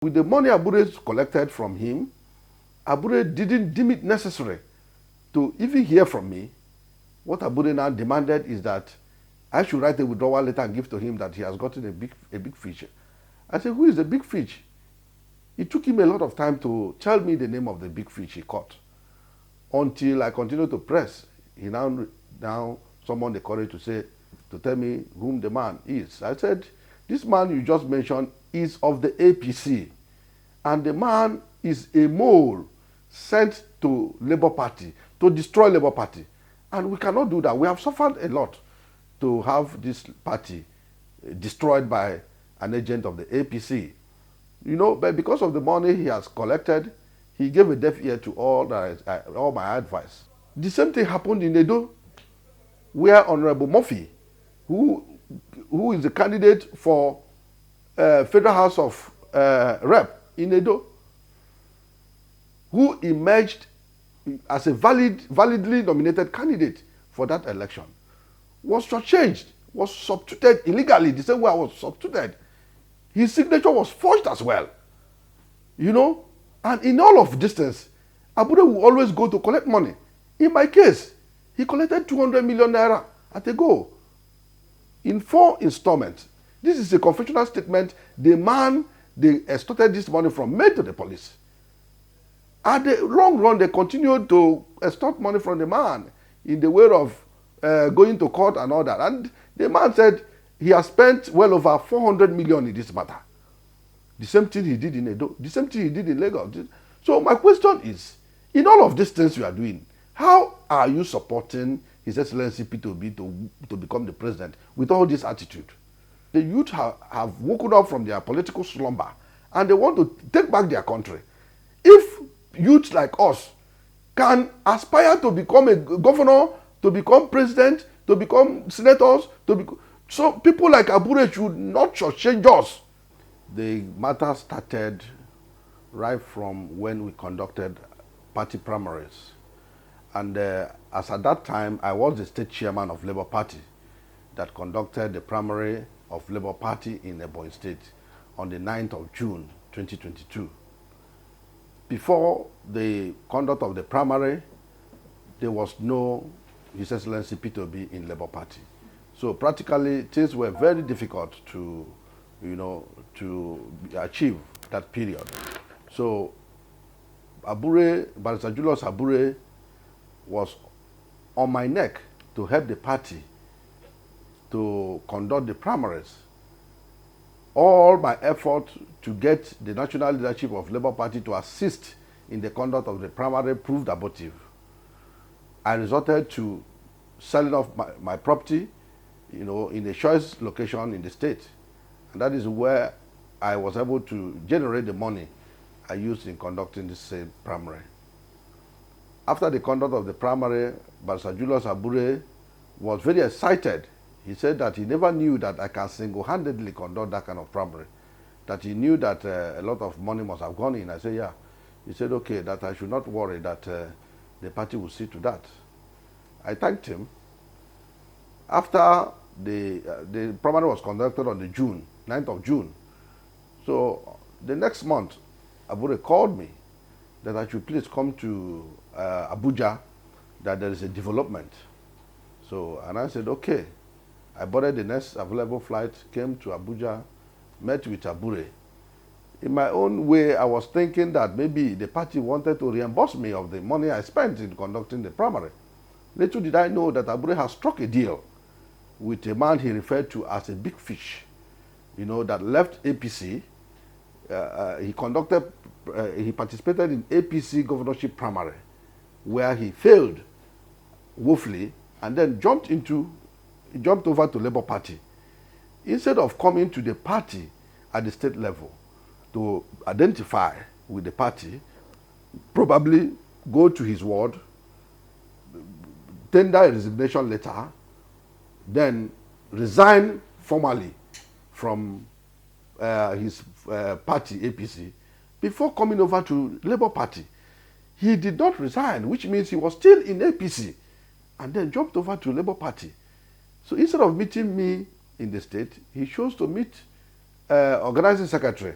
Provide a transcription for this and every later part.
With the money Abure collected from him, Abure didn't deem it necessary to even hear from me. What Abure now demanded is that I should write a withdrawal letter and give to him that he has gotten a big fish. I said, who is the big fish? It took him a lot of time to tell me the name of the big fish he caught. Until I continued to press, he now summoned the courage to tell me whom the man is. I said, this man you just mentioned is of the APC, and the man is a mole sent to Labour Party to destroy Labour Party. And we cannot do that. We have suffered a lot to have this party destroyed by an agent of the APC. You know, but because of the money he has collected, he gave a deaf ear to all my advice. The same thing happened in Edo, where Honorable Murphy, who is the candidate for Federal House of Rep in Edo, who emerged as a validly nominated candidate for that election, was shortchanged, was substituted illegally, the same way I was substituted. His signature was forged as well. You know? And in all of distance, Abure will always go to collect money. In my case, he collected 200 million naira at a go in 4 installments. This is a confessional statement the man they extorted this money from made to the police. At the long run, they continued to extort money from the man in the way of going to court and all that. And the man said he has spent well over 400 million in this matter. The same thing he did in Edo, the same thing he did in Lagos. So my question is, in all of these things you are doing, how are you supporting His Excellency P2B to become the president with all this attitude? The youth have woken up from their political slumber and they want to take back their country. If youth like us can aspire to become a governor, to become president, to become senators, so people like Abure should not shortchange us. The matter started right from when we conducted party primaries. And as at that time, I was the state chairman of Labour Party that conducted the primary of Labour Party in Ebonyi State on the 9th of June 2022. Before the conduct of the primary, there was no His Excellency P2B in Labour Party. So practically things were very difficult to achieve that period. So Abure, Barrister Julius Abure was on my neck to help the party to conduct the primaries. All my effort to get the national leadership of Labour Party to assist in the conduct of the primary proved abortive. I resorted to selling off my property, in a choice location in the state. And that is where I was able to generate the money I used in conducting this same primary. After the conduct of the primary, Barrister Julius Abure was very excited. He said that he never knew that I can single-handedly conduct that kind of primary, that he knew that a lot of money must have gone in. I said, yeah. He said, okay, that I should not worry, that the party will see to that. I thanked him. After the primary was conducted on the 9th of June. So the next month, Abure called me that I should please come to Abuja, that there is a development. So, and I said, okay. I boarded the next available flight, came to Abuja, met with Abure. In my own way, I was thinking that maybe the party wanted to reimburse me of the money I spent in conducting the primary. Little did I know that Abure has struck a deal with a man he referred to as a big fish, that left APC. He participated in APC governorship primary, where he failed woefully, and then jumped over to Labour Party. Instead of coming to the party at the state level to identify with the party, probably go to his ward, tender a resignation letter, then resign formally from his party, APC, before coming over to Labour Party. He did not resign, which means he was still in APC, and then jumped over to Labour Party. So instead of meeting me in the state, he chose to meet organizing secretary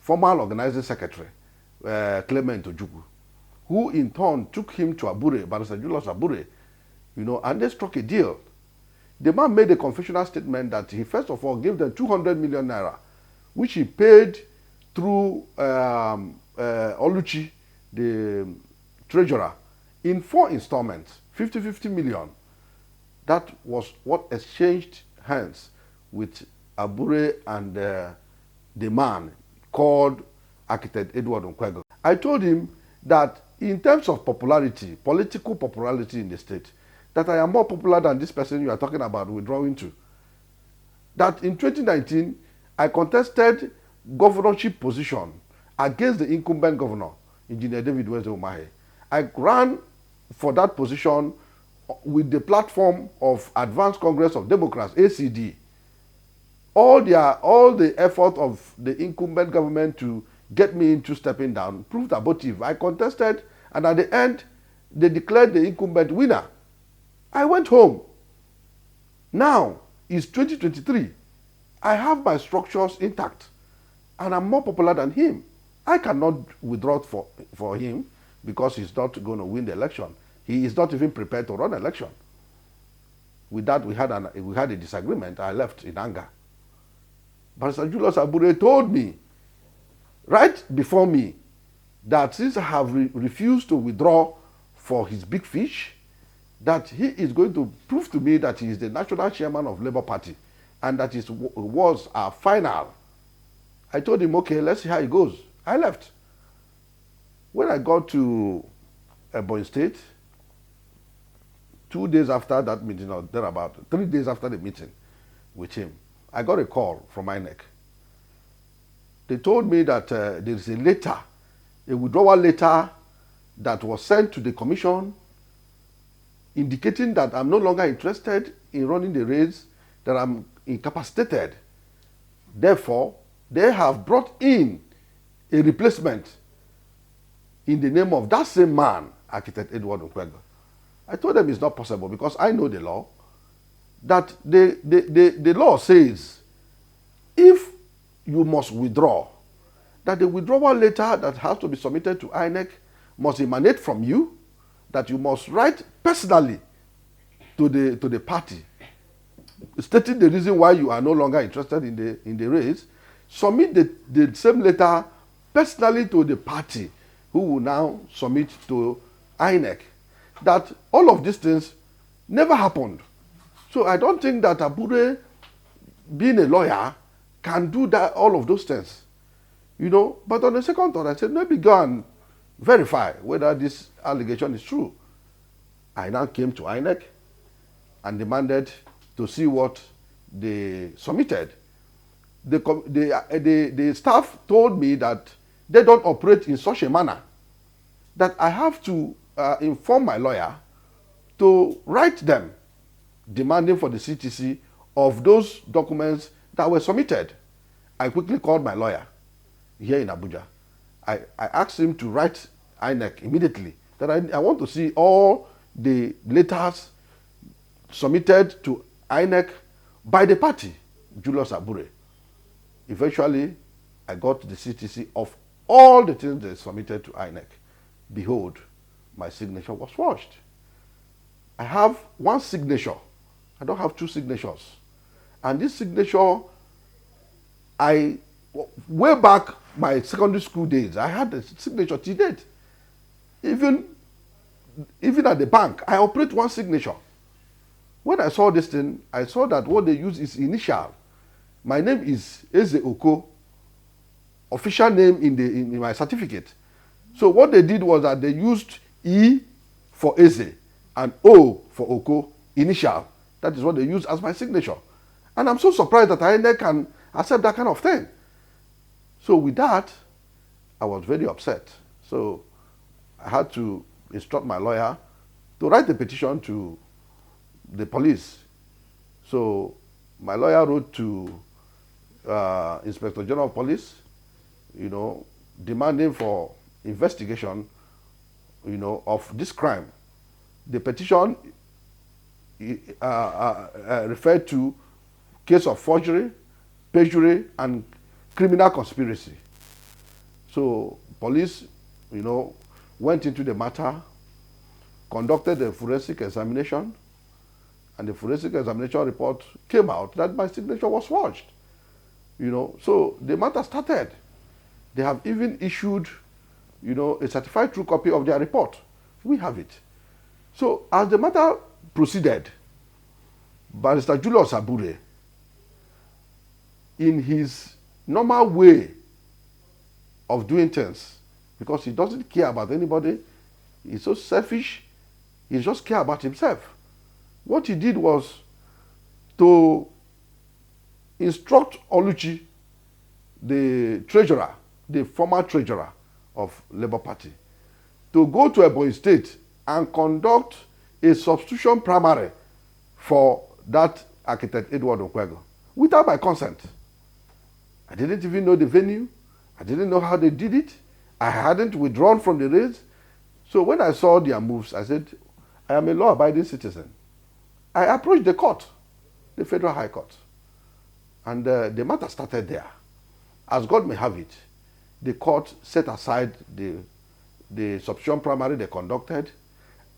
former organizing secretary, Clement Ojukwu, who in turn took him to Abure, Barrister Julius Abure, and they struck a deal. The man made a confessional statement that he first of all gave them 200 million naira, which he paid through Oluchi, the treasurer, in 4 installments, 50 million. That was what exchanged hands with Abure and the man called architect Edward Nkwego. I told him that in terms of popularity, political popularity in the state, that I am more popular than this person you are talking about withdrawing to. That in 2019, I contested governorship position against the incumbent governor, Engineer David Weze Umahi. I ran for that position with the platform of Advanced Congress of Democrats, ACD. All the effort of the incumbent government to get me into stepping down proved abortive. I contested, and at the end, they declared the incumbent winner. I went home. Now, it's 2023. I have my structures intact, and I'm more popular than him. I cannot withdraw for him because he's not going to win the election. He is not even prepared to run an election. With that, we had a disagreement. I left in anger. But Sir Julius Abure told me, right before me, that since I have refused to withdraw for his big fish, that he is going to prove to me that he is the national chairman of Labour Party and that it was our final. I told him, okay, let's see how it goes. I left. When I got to Ebonyi State, 2 days after that meeting, or thereabout, 3 days after the meeting with him, I got a call from INEC. They told me that there is a letter, a withdrawal letter that was sent to the commission indicating that I'm no longer interested in running the race, that I'm incapacitated. Therefore, they have brought in a replacement in the name of that same man, architect Edward Nkwego. I told them it's not possible because I know the law. That the law says if you must withdraw, that the withdrawal letter that has to be submitted to INEC must emanate from you, that you must write personally to the party, stating the reason why you are no longer interested in the race. Submit the same letter personally to the party, who will now submit to INEC. That all of these things never happened. So I don't think that Abure, being a lawyer, can do that, all of those things. But on the second thought, I said, maybe go and verify whether this allegation is true. I now came to INEC and demanded to see what they submitted. The staff told me that they don't operate in such a manner, that I have to inform my lawyer to write them, demanding for the CTC of those documents that were submitted. I quickly called my lawyer here in Abuja. I asked him to write INEC immediately that I want to see all the letters submitted to INEC by the party, Julius Abure. Eventually, I got the CTC of all the things they submitted to INEC. Behold, my signature was forged. I have one signature. I don't have two signatures. And this signature, way back my secondary school days, I had the signature to date. Even at the bank, I operate one signature. When I saw this thing, I saw that what they use is initial. My name is Eze Oko, official name in my certificate. So what they did was that they used E for Eze and O for Oko, initial. That is what they use as my signature. And I'm so surprised that INEC can accept that kind of thing. So with that, I was very upset. So I had to instruct my lawyer to write a petition to the police. So my lawyer wrote to Inspector General of Police, demanding for investigation, of this crime. The petition referred to case of forgery, perjury, and criminal conspiracy. So police, went into the matter, conducted a forensic examination, and the forensic examination report came out that my signature was forged. So the matter started. They have even issued, a certified true copy of their report. We have it. So as the matter proceeded, Barrister Julius Abure, in his normal way of doing things, because he doesn't care about anybody, he's so selfish, he just cares about himself. What he did was to instruct Oluchi, the treasurer, the former treasurer of Labour Party, to go to Ebonyi State and conduct a substitution primary for that architect Edward Okwego without my consent. I didn't even know the venue. I didn't know how they did it. I hadn't withdrawn from the race. So when I saw their moves, I said, I am a law-abiding citizen. I approached the court, the Federal High Court. And the matter started there. As God may have it, the court set aside the substitution primary they conducted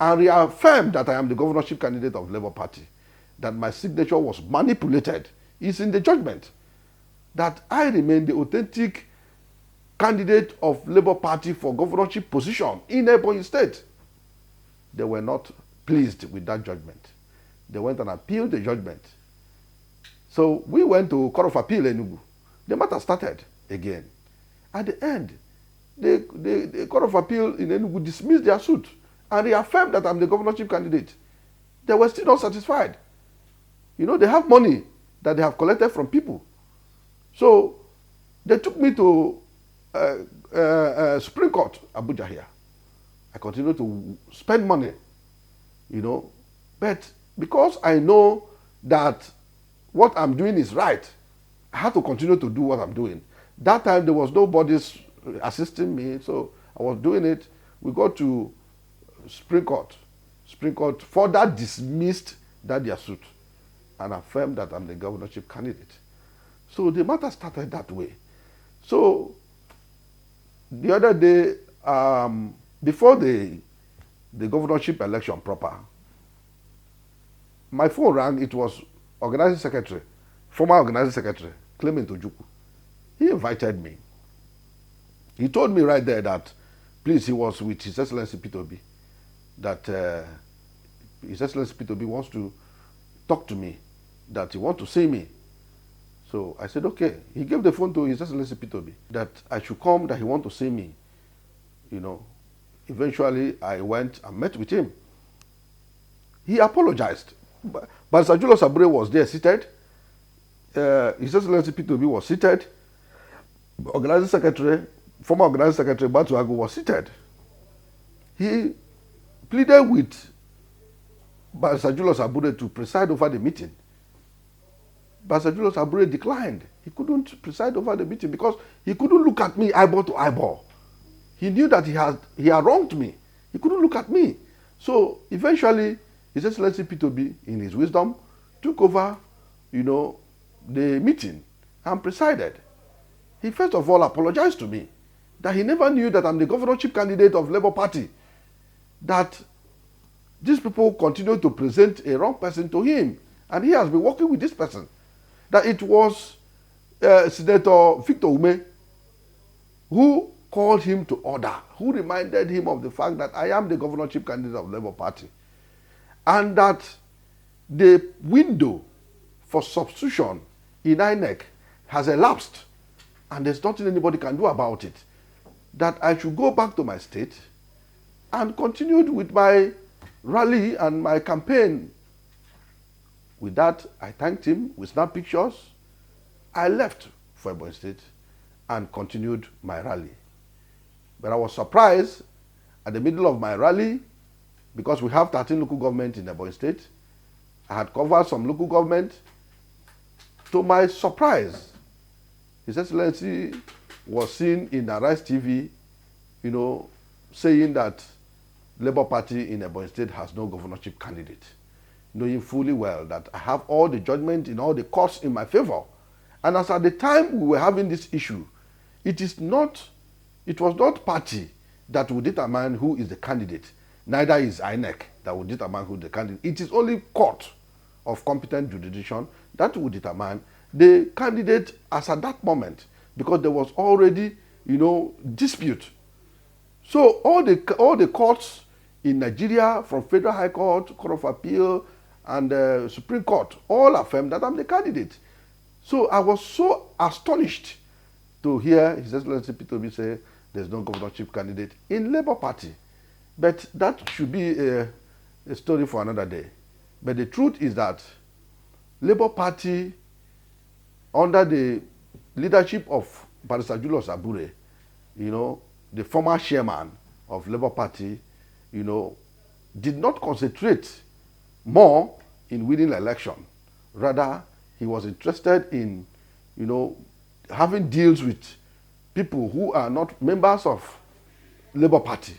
and reaffirmed that I am the governorship candidate of Labour Party, that my signature was manipulated. It's in the judgment that I remain the authentic candidate of Labour Party for governorship position in Ebonyi State. They were not pleased with that judgment. They went and appealed the judgment. So we went to Court of Appeal Enugu. The matter started again. At the end, the Court of Appeal in Enugu dismissed their suit and reaffirmed that I'm the governorship candidate. They were still not satisfied. They have money that they have collected from people. So they took me to Supreme Court, Abuja here. I continued to spend money, but because I know that what I'm doing is right, I had to continue to do what I'm doing. That time there was nobody assisting me, so I was doing it. We got to Supreme Court. Supreme Court further dismissed their suit and affirmed that I'm the governorship candidate. So the matter started that way. So the other day, before the governorship election proper, my phone rang. It was organizing secretary, former organizing secretary, Clement Ojukwu. He invited me. He told me right there that, please, he was with His Excellency P2B, that His Excellency P2B wants to talk to me, that he wants to see me. So I said, okay. He gave the phone to His Excellency P2B, that I should come, that he wants to see me. Eventually I went and met with him. He apologized. But Sir Julius Abure was there seated. His Excellency P2B was seated. Organizing secretary, former organizing secretary Batuago was seated. He pleaded with Sir Julius Abure to preside over the meeting. But Sir Julius Abure declined. He couldn't preside over the meeting because he couldn't look at me eyeball to eyeball. He knew that he had wronged me. He couldn't look at me. So eventually, His Excellency P2B, in his wisdom, took over, the meeting and presided. He first of all apologized to me that he never knew that I'm the governorship candidate of Labour Party, that these people continue to present a wrong person to him, and he has been working with this person. That it was Senator Victor Ume who called him to order, who reminded him of the fact that I am the governorship candidate of Labour Party, and that the window for substitution in INEC has elapsed, and there's nothing anybody can do about it. That I should go back to my state and continued with my rally and my campaign. With that, I thanked him. We snapped pictures. I left for Ebonyi State and continued my rally. But I was surprised at the middle of my rally, because we have 13 local government in Ebonyi State. I had covered some local government. To my surprise, His Excellency was seen in Arise TV, saying that Labour Party in Ebonyi State has no governorship candidate, knowing fully well that I have all the judgment in all the courts in my favor. And as at the time we were having this issue, it is not It was not party that would determine who is the candidate. Neither is INEC that would determine who the candidate. It is only court of competent jurisdiction that would determine the candidate as at that moment, because there was already, dispute. So all the courts in Nigeria, from Federal High Court, Court of Appeal, and Supreme Court, all affirmed that I'm the candidate. So I was so astonished to hear His Excellency Peter Obi say there's no governorship candidate in Labour Party. But that should be a story for another day. But the truth is that Labour Party, under the leadership of Barrister Julius Abure, the former chairman of Labour Party, did not concentrate more in winning the election. Rather, he was interested in, having deals with people who are not members of Labour Party.